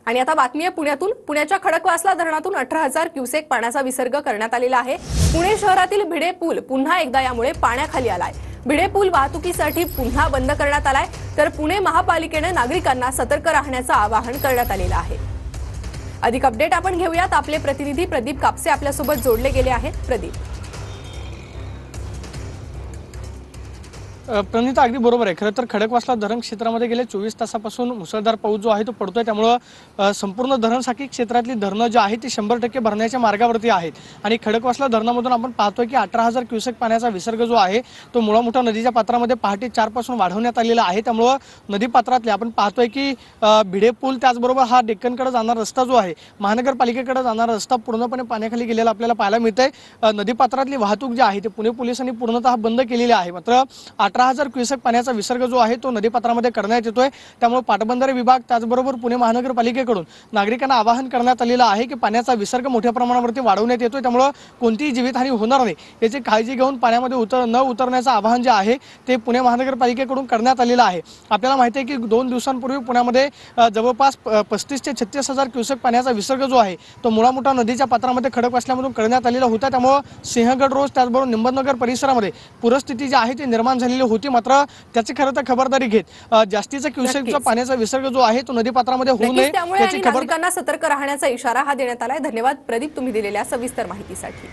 आणि आता बातमी आहे पुण्यातून। पुण्याच्या खडकवासला धरणातून 18,000 क्युसेक पाण्याचा विसर्ग करण्यात आलेला आहे। पुणे शहरातील भिडे पूल पुन्हा एकदा यामुळे पाण्याखाली आलाय। भिडे पूल वाहतुकीसाठी पुन्हा बंद करण्यात आलाय, तर पुणे महापालिकेने नागरिकांना सतर्क राहण्याचं आवाहन करण्यात आलेलं आहे। अधिक अपडेट आपण घेऊयात। आपले प्रतिनिधी प्रदीप कापसे आपल्यासोबत जोडले गेले आहेत। प्रदीप। प्रणिता, अगदी बरोबर आहे। खरं तर खडकवासला धरण क्षेत्रामध्ये गेले 24 तासापासून मुसळधार पाऊस जो आहे तो पडतोय, त्यामुळे संपूर्ण धरणसाखळी क्षेत्रातली धरणं जी आहेत ती 100% भरण्याच्या मार्गावरती आहेत। आणि खडकवासला धरणामधून आपण पाहतोय की 18,000 क्युसेक पाण्याचा विसर्ग जो आहे तो मुळा-मुठा नदीच्या पात्रामध्ये पहाटे 4 पासून वाढवण्यात आलेला आहे। त्यामुळे नदी पात्रातले आपण पाहतोय की भिडे पूल, त्याचबरोबर हा डेक्कनकडे जाणारा रस्ता जो आहे, महानगरपालिकेकडे जाणारा रस्ता पूर्णपणे पाण्याखाली गेलेला आपल्याला पाहायला मिळतंय। नदी पात्रातली वाहतूक जी आहे ती पुणे पोलिसांनी पूर्णतः बंद केलेली आहे। मात्र 18,000 क्युसेक पाण्याचा विसर्ग जो आहे तो नदीपात्रामध्ये करण्यात येतोय। त्यामुळे पाटबंधारे विभाग त्याचबरोबर पुणे महानगरपालिकेकडून नागरिकांना आवाहन करण्यात आलेलं आहे की पाण्याचा विसर्ग मोठ्या प्रमाणावरती वाढवण्यात येतोय, त्यामुळे कोणतीही जीवितहानी होणार नाही याची काळजी घेऊन पाण्यामध्ये न उतरण्याचं आवाहन जे आहे ते पुणे महानगरपालिकेकडून करण्यात आलेलं आहे। आपल्याला माहिती आहे की 2 दिवसांपूर्वी पुण्यामध्ये जवळपास 35 ते 36,000 क्युसेक पाण्याचा विसर्ग जो आहे तो मुळा-मुठा नदीच्या पात्रामध्ये खडकवासल्यामधून करण्यात आलेला होता। त्यामुळे सिंहगड रोड त्याचबरोबर निंबनगर परिसरामध्ये पूरस्थिती जी आहे ती निर्माण झालेली होती। मात्र त्याची खरं तर खबरदारी घेत जास्तीचा क्युसेकचा पाण्याचा विसर्ग जो आहे तो नदीपात्रामध्ये होऊ नये त्यामुळे नागरिकांना सतर्क राहण्याचा इशारा हा देण्यात आलाय। धन्यवाद प्रदीप, तुम्ही दिलेल्या सविस्तर माहितीसाठी।